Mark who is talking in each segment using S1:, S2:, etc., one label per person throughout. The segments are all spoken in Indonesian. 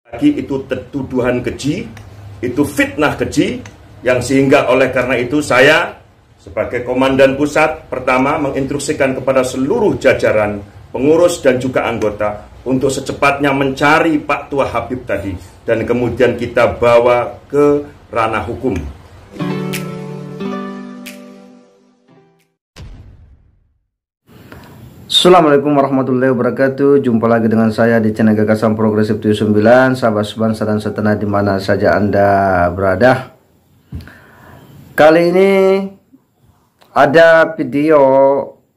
S1: Lagi itu tuduhan keji, itu fitnah keji, yang sehingga oleh karena itu saya sebagai komandan pusat pertama menginstruksikan kepada seluruh jajaran, pengurus dan juga anggota untuk secepatnya mencari Pak Tua Habib tadi dan kemudian kita bawa ke ranah hukum.
S2: Assalamualaikum warahmatullahi wabarakatuh. Jumpa lagi dengan saya di channel Gagasan Progresif 79. Sahabat sebangsa dan setanah di mana saja Anda berada. Kali ini ada video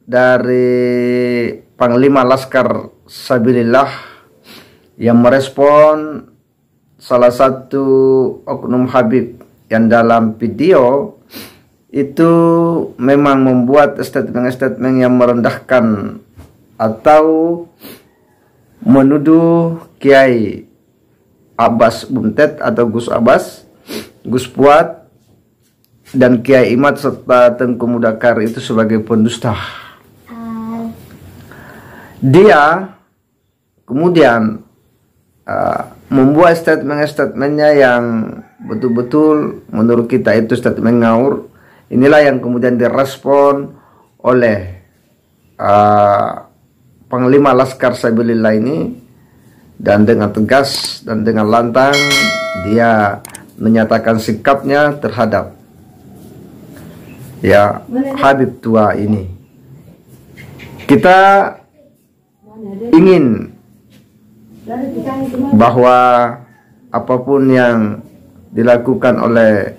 S2: dari Panglima Laskar Sabilillah yang merespon salah satu oknum Habib yang dalam video itu memang membuat statement-statement yang merendahkan atau menuduh Kiai Abbas Buntet atau Gus Abbas, Gus Fuad dan Kiai Imad serta Tengku Mudakar itu sebagai pendusta. Dia kemudian membuat statement-statementnya yang betul-betul menurut kita itu statement ngawur. Inilah yang kemudian direspon oleh Panglima Laskar Sabilillah ini, dan dengan tegas dan dengan lantang dia menyatakan sikapnya terhadap Habib tua ini. Kita ingin bahwa apapun yang dilakukan oleh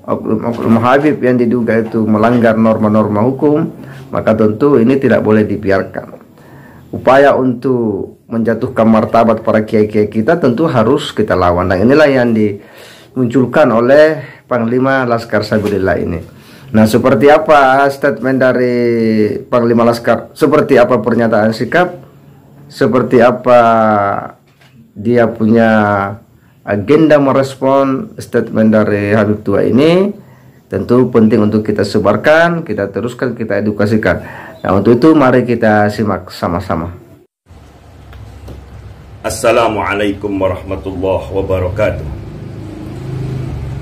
S2: oknum Habib yang diduga itu melanggar norma-norma hukum, maka tentu ini tidak boleh dibiarkan. Upaya untuk menjatuhkan martabat para kiai-kiai kita tentu harus kita lawan, dan inilah yang dimunculkan oleh Panglima Laskar Sabilillah ini. Nah, seperti apa statement dari Panglima Laskar, seperti apa pernyataan sikap, seperti apa dia punya agenda merespon statement dari Habib tua ini, tentu penting untuk kita sebarkan, kita teruskan, kita edukasikan. Nah, untuk itu mari kita simak sama-sama.
S1: Assalamualaikum warahmatullahi wabarakatuh.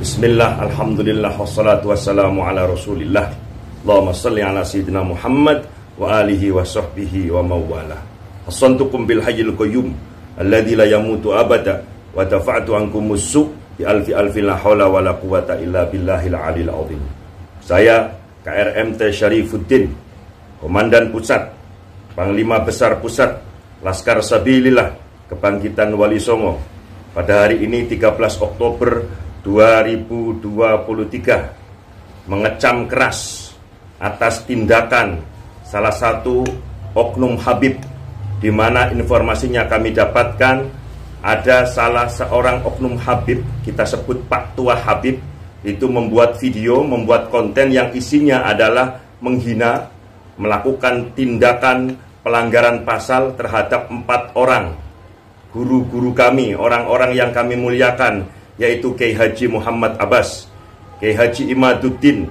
S1: Bismillah, alhamdulillah, wassalatu wassalamu ala rasulillah. Allahumma salli ala sayyidina Muhammad wa alihi wa sahbihi wa mawala. Assantukum bil hayyil qayyum alladzi la yamutu abada wa dafa'tu ankum musuh bi alfi la haula wa la quwata illa billahil alil azim. Saya KRMT Syarifuddin, Komandan Pusat, Panglima Besar Pusat Laskar Sabilillah Kebangkitan Wali Songo, pada hari ini 13 Oktober 2023 mengecam keras atas tindakan salah satu oknum Habib, di mana informasinya kami dapatkan ada salah seorang oknum Habib, kita sebut Pak Tua Habib, itu membuat video, membuat konten yang isinya adalah menghina, melakukan tindakan pelanggaran pasal terhadap 4 orang guru-guru kami, orang-orang yang kami muliakan, yaitu Kiai Haji Muhammad Abbas, Kiai Haji Imaduddin,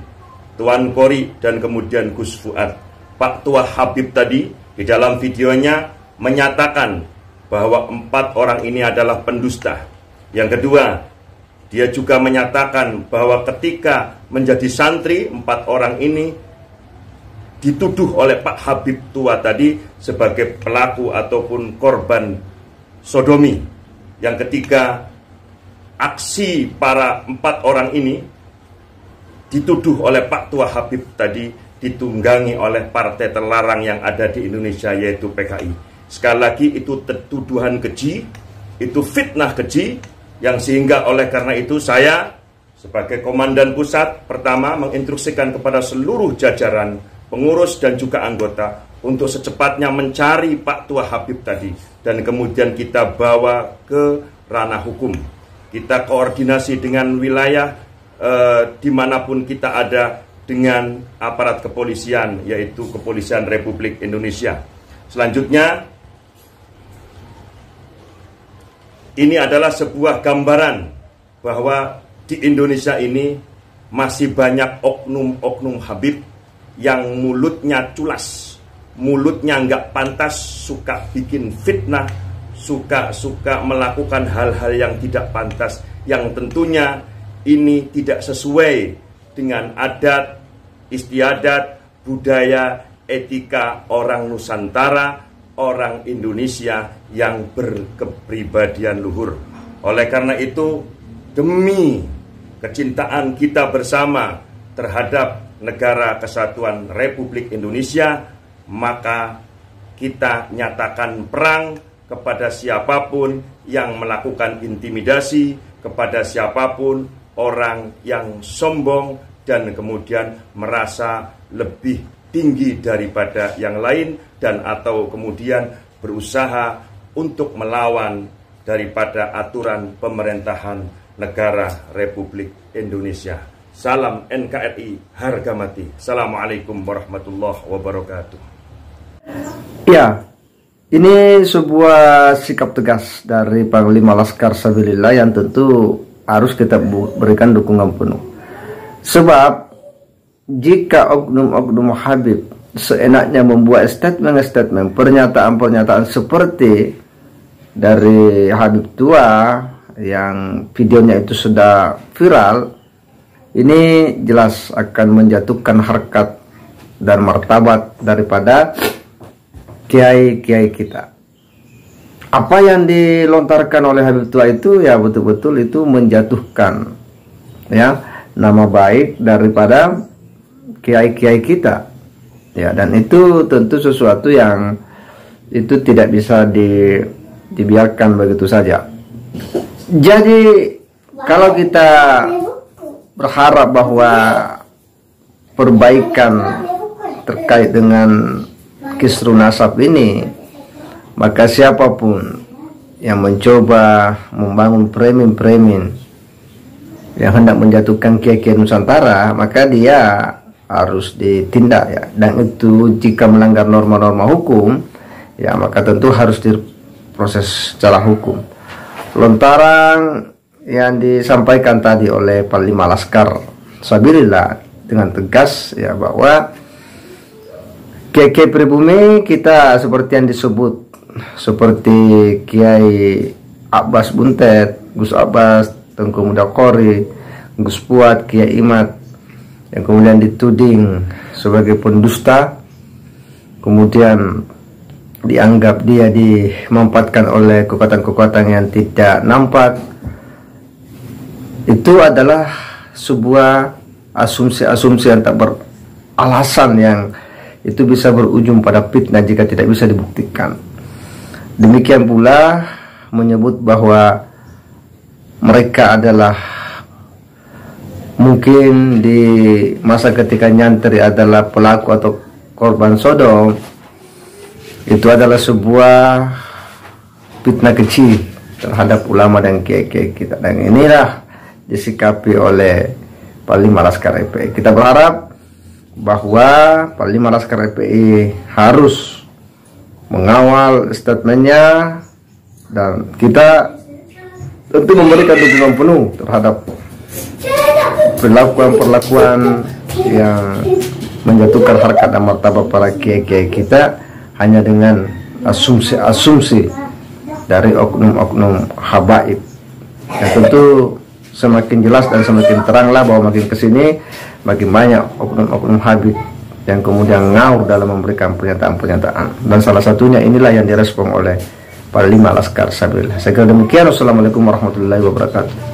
S1: Tuan Kori, dan kemudian Gus Fuad. Pak Tua Habib tadi di dalam videonya menyatakan bahwa 4 orang ini adalah pendusta. Yang kedua, dia juga menyatakan bahwa ketika menjadi santri, 4 orang ini dituduh oleh Pak Habib tua tadi sebagai pelaku ataupun korban sodomi. Yang ketiga, aksi para 4 orang ini dituduh oleh Pak Tua Habib tadi ditunggangi oleh partai terlarang yang ada di Indonesia, yaitu PKI. Sekali lagi, itu tuduhan keji, itu fitnah keji, yang sehingga oleh karena itu saya sebagai komandan pusat pertama menginstruksikan kepada seluruh jajaran, pengurus dan juga anggota untuk secepatnya mencari Pak Tua Habib tadi dan kemudian kita bawa ke ranah hukum. Kita koordinasi dengan wilayah dimanapun kita ada dengan aparat kepolisian, yaitu Kepolisian Republik Indonesia. Selanjutnya, ini adalah sebuah gambaran bahwa di Indonesia ini masih banyak oknum-oknum Habib yang mulutnya culas, mulutnya nggak pantas, suka bikin fitnah, suka-suka melakukan hal-hal yang tidak pantas, yang tentunya ini tidak sesuai dengan adat, istiadat, budaya, etika orang Nusantara, orang Indonesia yang berkepribadian luhur. Oleh karena itu, demi kecintaan kita bersama terhadap Negara Kesatuan Republik Indonesia, maka kita nyatakan perang kepada siapapun yang melakukan intimidasi, kepada siapapun orang yang sombong dan kemudian merasa lebih tinggi daripada yang lain dan atau kemudian berusaha untuk melawan daripada aturan pemerintahan Negara Republik Indonesia. Salam NKRI, harga mati. Assalamualaikum warahmatullahi wabarakatuh.
S2: Ya, ini sebuah sikap tegas dari Panglima Laskar Sabilillah yang tentu harus kita berikan dukungan penuh. Sebab jika oknum-oknum Habib seenaknya membuat statement-statement, pernyataan-pernyataan seperti dari Habib tua yang videonya itu sudah viral, ini jelas akan menjatuhkan harkat dan martabat daripada kiai-kiai kita. Apa yang dilontarkan oleh Habib tua itu ya betul-betul itu menjatuhkan ya nama baik daripada kiai-kiai kita. Ya, dan itu tentu sesuatu yang itu tidak bisa dibiarkan begitu saja. Jadi kalau kita berharap bahwa perbaikan terkait dengan kisru nasab ini, maka siapapun yang mencoba membangun framing-framing yang hendak menjatuhkan kiai-kiai Nusantara, maka dia harus ditindak ya. Dan itu jika melanggar norma-norma hukum, ya maka tentu harus diproses secara hukum. Lontaran yang disampaikan tadi oleh Panglima Laskar Sabilillah dengan tegas ya bahwa kiai-kiai pribumi kita seperti yang disebut seperti Kiai Abbas Buntet, Gus Abbas, Tengku Mudakori, Gus Puat, Kiai Imad yang kemudian dituding sebagai pendusta, kemudian dianggap dia dimanfaatkan oleh kekuatan-kekuatan yang tidak nampak. Itu adalah sebuah asumsi-asumsi yang tak beralasan, yang itu bisa berujung pada fitnah jika tidak bisa dibuktikan. Demikian pula menyebut bahwa mereka adalah mungkin di masa ketika nyantri adalah pelaku atau korban Sodom. Itu adalah sebuah fitnah kecil terhadap ulama dan kiai-kiai kita, dan inilah disikapi oleh Panglima Laskar FPI. Kita berharap bahwa Panglima Laskar FPI harus mengawal statementnya, dan kita tentu memberikan dukungan penuh terhadap perlakuan-perlakuan yang menjatuhkan harkat dan martabat para kiai-kiai kita hanya dengan asumsi-asumsi dari oknum-oknum habaib. Ya, tentu semakin jelas dan semakin teranglah bahwa makin kesini makin banyak oknum-oknum Habib yang kemudian ngaur dalam memberikan pernyataan-pernyataan, dan salah satunya inilah yang direspon oleh Panglima Laskar Sabilillah. Saya kira demikian. Wassalamualaikum warahmatullahi wabarakatuh.